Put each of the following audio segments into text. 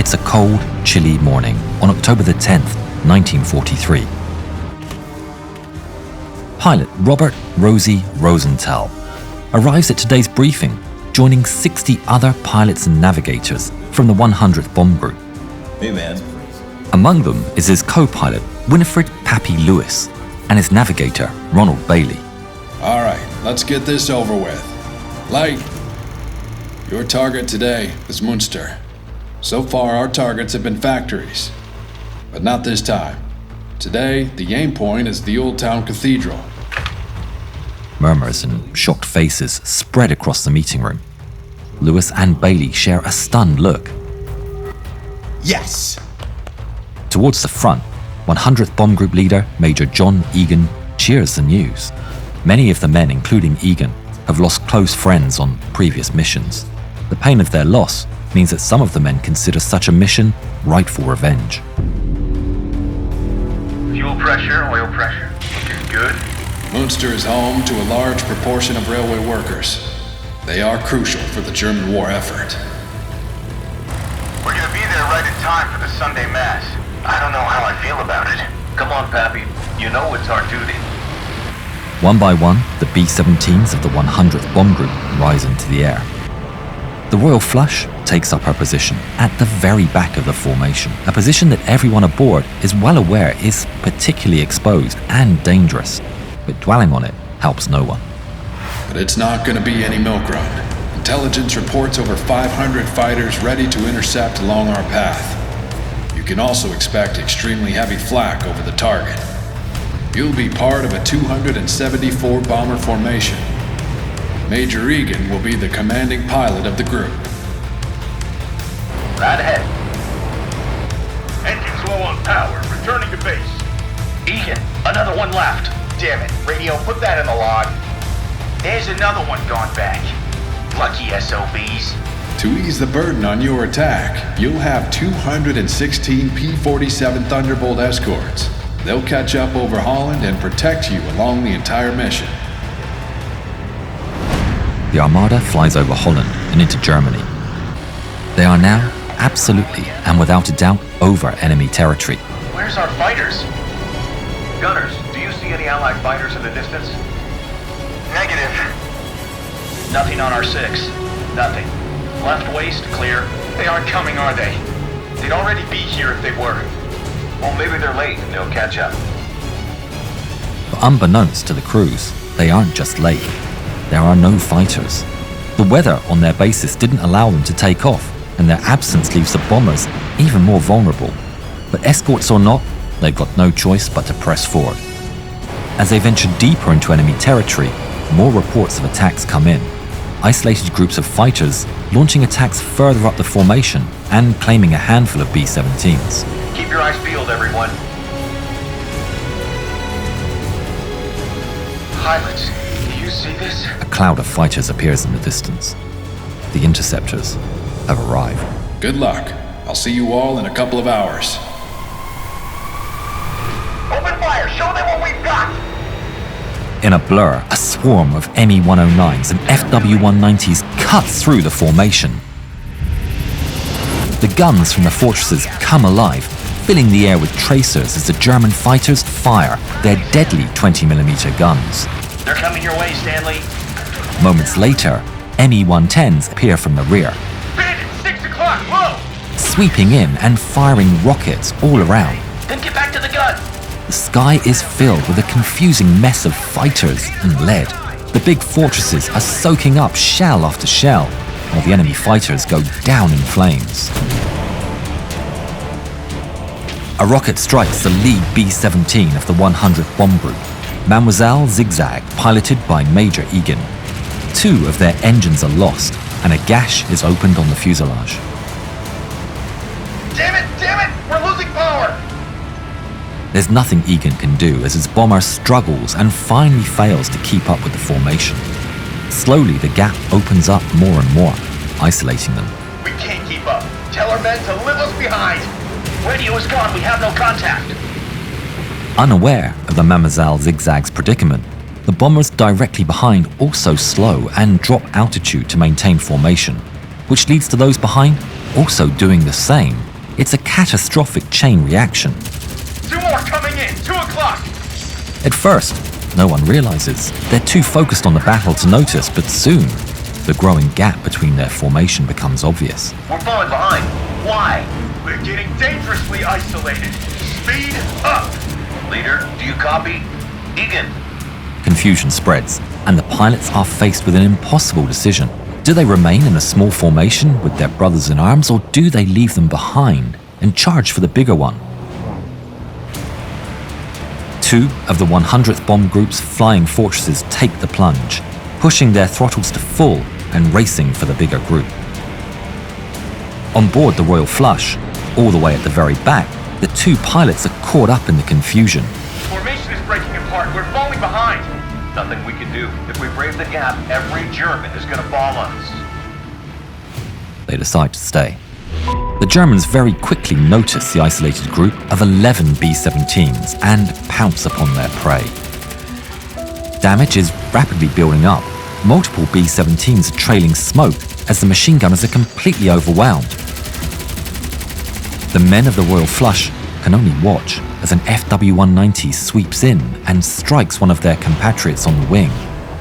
It's a cold, chilly morning on October the 10th, 1943. Pilot Robert "Rosie" Rosenthal arrives at today's briefing, joining 60 other pilots and navigators from the 100th Bomb Group. Hey, man. Among them is his co-pilot, Winifred "Pappy" Lewis, and his navigator, Ronald Bailey. All right, let's get this over with. Light, your target today is Munster. So far, our targets have been factories, but not this time. Today, the aim point is the Old Town Cathedral. Murmurs and shocked faces spread across the meeting room. Lewis and Bailey share a stunned look. Yes! Towards the front, 100th Bomb Group leader Major John Eagan cheers the news. Many of the men, including Eagan, have lost close friends on previous missions. The pain of their loss means that some of the men consider such a mission ripe for revenge. Fuel pressure, oil pressure, looking good. Munster is home to a large proportion of railway workers. They are crucial for the German war effort. We're gonna be there right in time for the Sunday Mass. I don't know how I feel about it. Come on, Pappy. You know it's our duty. One by one, the B-17s of the 100th Bomb Group rise into the air. The Royal Flush takes up her position at the very back of the formation, a position that everyone aboard is well aware is particularly exposed and dangerous, but dwelling on it helps no one. But it's not going to be any milk run. Intelligence reports over 500 fighters ready to intercept along our path. You can also expect extremely heavy flak over the target. You'll be part of a 274 bomber formation. Major Eagan will be the commanding pilot of the group. Right ahead. Engines low on power. Returning to base. Eagan, another one left. Damn it. Radio, put that in the log. There's another one gone back. Lucky SOBs. To ease the burden on your attack, you'll have 216 P-47 Thunderbolt escorts. They'll catch up over Holland and protect you along the entire mission. The Armada flies over Holland and into Germany. They are now, absolutely and without a doubt, over enemy territory. Where's our fighters? Gunners, do you see any Allied fighters in the distance? Negative. Nothing on our 6. Nothing. Left waist, clear. They aren't coming, are they? They'd already be here if they were. Well, maybe they're late and they'll catch up. But unbeknownst to the crews, they aren't just late. There are no fighters. The weather on their bases didn't allow them to take off, and their absence leaves the bombers even more vulnerable. But escorts or not, they've got no choice but to press forward. As they venture deeper into enemy territory, more reports of attacks come in. Isolated groups of fighters launching attacks further up the formation and claiming a handful of B-17s. Keep your eyes peeled, everyone. Pilots, do you see this? A cloud of fighters appears in the distance. The interceptors have arrived. Good luck. I'll see you all in a couple of hours. Open fire! Show them what we've got! In a blur, a swarm of Me-109s and FW-190s cuts through the formation. The guns from the fortresses come alive, filling the air with tracers as the German fighters fire their deadly 20mm guns. They're coming your way, Stanley. Moments later, Me-110s appear from the rear, Bandit, 6 o'clock, whoa! sweeping in and firing rockets all around. Then get back to the gun! The sky is filled with a confusing mess of fighters and lead. The big fortresses are soaking up shell after shell, while the enemy fighters go down in flames. A rocket strikes the lead B-17 of the 100th Bomb Group, Mademoiselle Zig Zag, piloted by Major Eagan. 2 of their engines are lost, and a gash is opened on the fuselage. Damn it! We're losing power! There's nothing Eagan can do as his bomber struggles and finally fails to keep up with the formation. Slowly, the gap opens up more and more, isolating them. We can't keep up. Tell our men to leave us behind. Radio is gone. We have no contact. Unaware of the Mademoiselle Zig Zag's predicament, the bombers directly behind also slow and drop altitude to maintain formation, which leads to those behind also doing the same It's a catastrophic chain reaction. 2 more coming in, 2 o'clock! At first, no one realizes. They're too focused on the battle to notice, but soon, the growing gap between their formation becomes obvious. We're falling behind. Why? We're getting dangerously isolated. Speed up! Leader, do you copy? Eagan. Confusion spreads, and the pilots are faced with an impossible decision. Do they remain in a small formation with their brothers in arms, or do they leave them behind and charge for the bigger one? 2 of the 100th Bomb Group's flying fortresses take the plunge, pushing their throttles to full and racing for the bigger group. On board the Royal Flush, all the way at the very back, the 2 pilots are caught up in the confusion. Formation is breaking apart. We're falling behind. Nothing we can do. If we brave the gap, every German is going to bomb us. They decide to stay. The Germans very quickly notice the isolated group of 11 B-17s and pounce upon their prey. Damage is rapidly building up. Multiple B-17s are trailing smoke as the machine gunners are completely overwhelmed. The men of the Royal Flush can only watch as an FW-190 sweeps in and strikes one of their compatriots on the wing.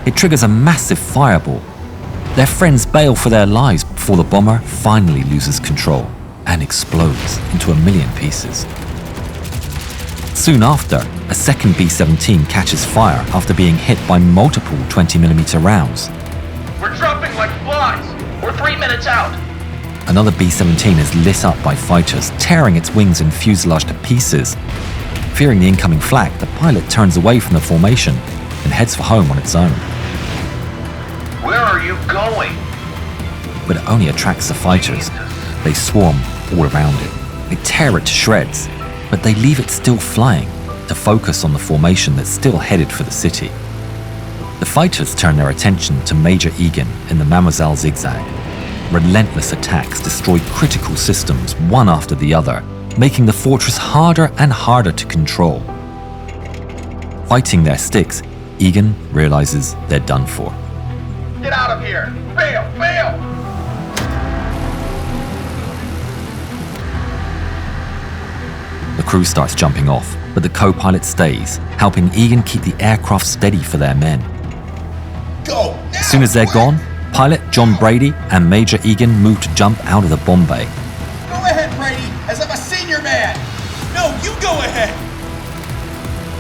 It triggers a massive fireball. Their friends bail for their lives before the bomber finally loses control and explodes into a million pieces. Soon after, a second B-17 catches fire after being hit by multiple 20mm rounds. We're dropping like flies. We're 3 minutes out. Another B-17 is lit up by fighters, tearing its wings and fuselage to pieces. Fearing the incoming flak, the pilot turns away from the formation and heads for home on its own. Where are you going? But it only attracts the fighters. They swarm all around it. They tear it to shreds, but they leave it still flying to focus on the formation that's still headed for the city. The fighters turn their attention to Major Eagan in the Mademoiselle Zig Zag. Relentless attacks destroy critical systems one after the other, making the fortress harder and harder to control. Fighting their sticks, Eagan realizes they're done for. Get out of here! Bail! Bail! The crew starts jumping off, but the co-pilot stays, helping Eagan keep the aircraft steady for their men. Go! Now, As soon as they're quick! gone, Pilot John Brady and Major Eagan move to jump out of the bomb bay. Go ahead, Brady, as I'm a senior man! No, you go ahead!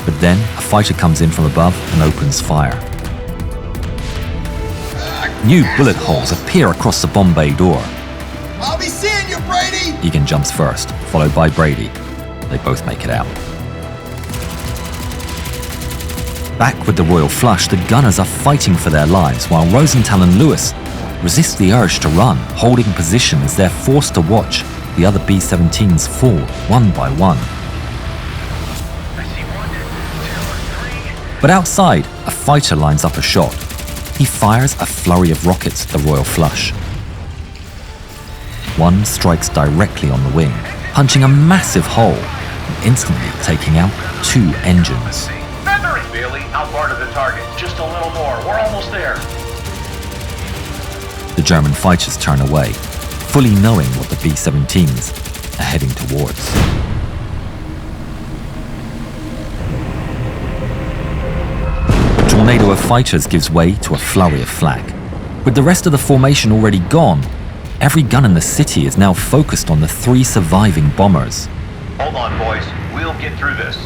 But then a fighter comes in from above and opens fire. New bullet holes appear across the bomb bay door. I'll be seeing you, Brady! Eagan jumps first, followed by Brady. They both make it out. Back with the Royal Flush, the gunners are fighting for their lives while Rosenthal and Lewis resist the urge to run, holding position as they're forced to watch the other B-17s fall one by one. I see 1, 2, 3. But outside, a fighter lines up a shot. He fires a flurry of rockets at the Royal Flush. One strikes directly on the wing, punching a massive hole and instantly taking out 2 engines. Feathering! Bailey, out bar to the target. Just a little more. We're almost there. The German fighters turn away, fully knowing what the B-17s are heading towards. A tornado of fighters gives way to a flurry of flak. With the rest of the formation already gone, every gun in the city is now focused on the 3 surviving bombers. Hold on, boys. We'll get through this.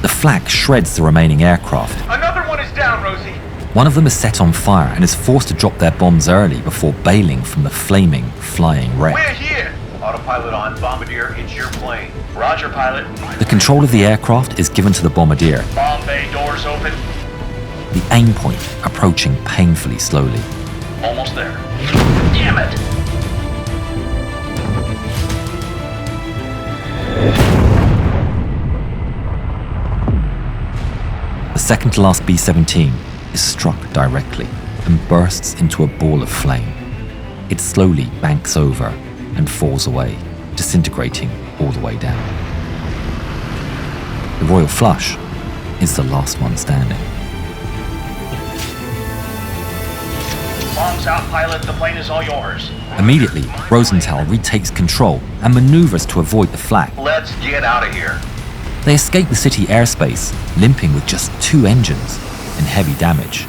The flak shreds the remaining aircraft. Another one is down, Rosie. One of them is set on fire and is forced to drop their bombs early before bailing from the flaming, flying wreck. We're here. Autopilot on. Bombardier, it's your plane. Roger, pilot. The control of the aircraft is given to the bombardier, Bomb bay doors open. the aim point approaching painfully slowly. Almost there. Damn it! The second to last B-17 is struck directly and bursts into a ball of flame. It slowly banks over and falls away, disintegrating all the way down. The Royal Flush is the last one standing. Bombs out, pilot. The plane is all yours. Immediately, Rosenthal retakes control and maneuvers to avoid the flak. Let's get out of here. They escape the city airspace, limping with just 2 engines and heavy damage.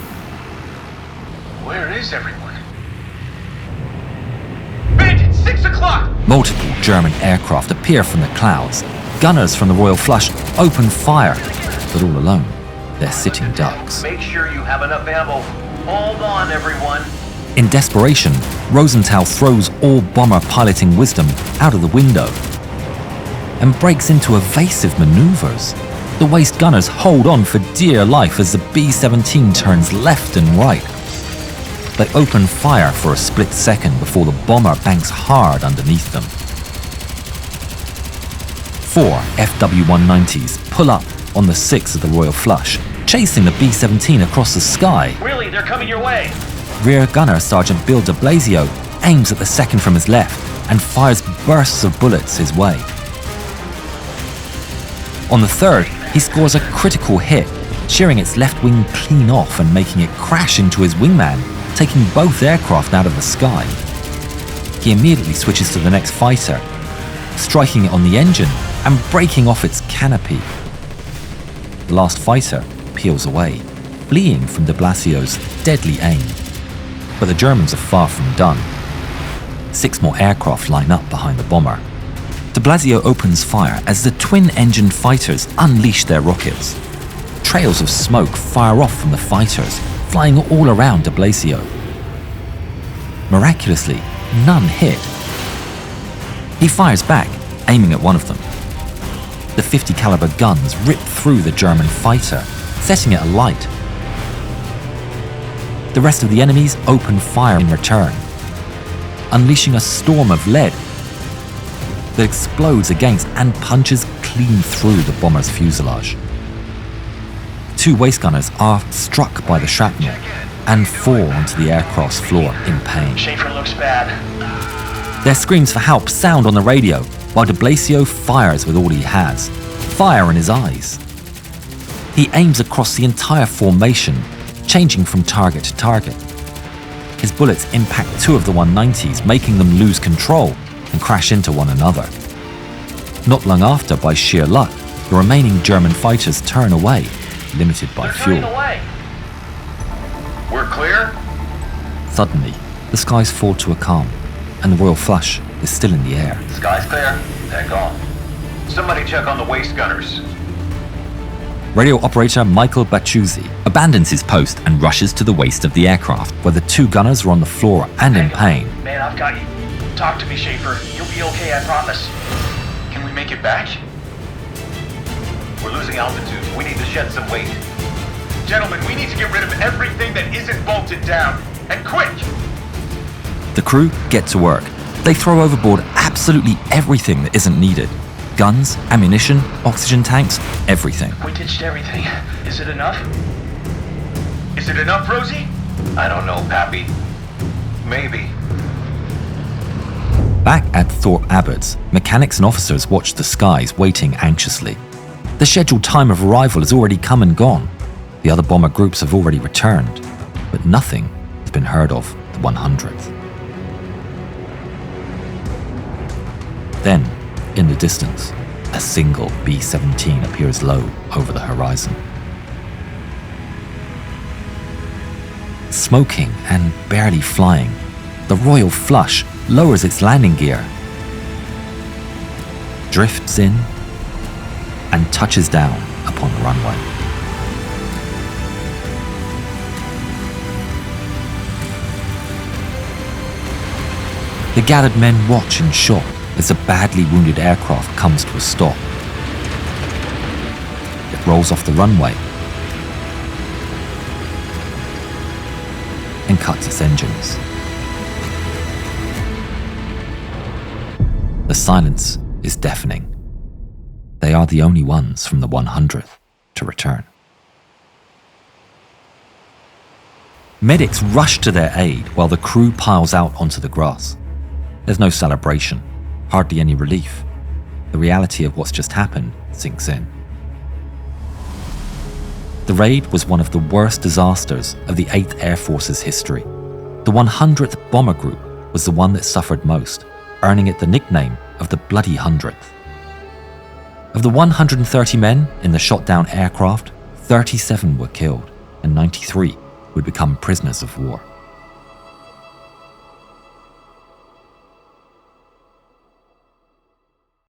Where is everyone? Bandit, 6 o'clock! Multiple German aircraft appear from the clouds. Gunners from the Royal Flush open fire, but all alone, they're sitting ducks. Make sure you have enough ammo. Hold on, everyone. In desperation, Rosenthal throws all bomber piloting wisdom out of the window and breaks into evasive maneuvers. The waist gunners hold on for dear life as the B-17 turns left and right. They open fire for a split second before the bomber banks hard underneath them. 4 FW-190s pull up on the 6 of the Royal Flush, chasing the B-17 across the sky. Really, they're coming your way. Rear gunner Sergeant Bill de Blasio aims at the second from his left and fires bursts of bullets his way. On the third, he scores a critical hit, shearing its left wing clean off and making it crash into his wingman, taking both aircraft out of the sky. He immediately switches to the next fighter, striking it on the engine and breaking off its canopy. The last fighter peels away, fleeing from de Blasio's deadly aim. But the Germans are far from done. 6 more aircraft line up behind the bomber. De Blasio opens fire as the twin-engined fighters unleash their rockets. Trails of smoke fire off from the fighters, flying all around de Blasio. Miraculously, none hit. He fires back, aiming at one of them. The 50 caliber guns rip through the German fighter, setting it alight. The rest of the enemies open fire in return, unleashing a storm of lead that explodes against and punches clean through the bomber's fuselage. 2 waist gunners are struck by the shrapnel and fall onto the aircraft's floor in pain. Schaefer looks bad. Their screams for help sound on the radio, while de Blasio fires with all he has, fire in his eyes. He aims across the entire formation, changing from target to target. His bullets impact 2 of the 190s, making them lose control and crash into one another. Not long after, by sheer luck, the remaining German fighters turn away, limited by fuel. Away. We're clear? Suddenly, the skies fall to a calm, and the Royal Flush is still in the air. Sky's clear. Take off. Somebody check on the waist gunners. Radio operator Michael Bacciuzzi abandons his post and rushes to the waist of the aircraft, where the 2 gunners are on the floor and in pain. Man, I've got you. Talk to me, Schaefer. You'll be okay, I promise. Can we make it back? We're losing altitude. We need to shed some weight. Gentlemen, we need to get rid of everything that isn't bolted down. And quick! The crew get to work. They throw overboard absolutely everything that isn't needed. Guns, ammunition, oxygen tanks, everything. We ditched everything. Is it enough? Is it enough, Rosie? I don't know, Pappy. Maybe. Back at Thorpe Abbots, mechanics and officers watch the skies, waiting anxiously. The scheduled time of arrival has already come and gone. The other bomber groups have already returned, but nothing has been heard of the 100th. Then, in the distance, a single B-17 appears low over the horizon. Smoking and barely flying, the Royal Flush lowers its landing gear, drifts in, and touches down upon the runway. The gathered men watch in shock as the badly wounded aircraft comes to a stop. It rolls off the runway and cuts its engines. The silence is deafening. They are the only ones from the 100th to return. Medics rush to their aid while the crew piles out onto the grass. There's no celebration, hardly any relief. The reality of what's just happened sinks in. The raid was one of the worst disasters of the 8th Air Force's history. The 100th Bomber Group was the one that suffered most, earning it the nickname of the Bloody 100th. Of the 130 men in the shot-down aircraft, 37 were killed and 93 would become prisoners of war.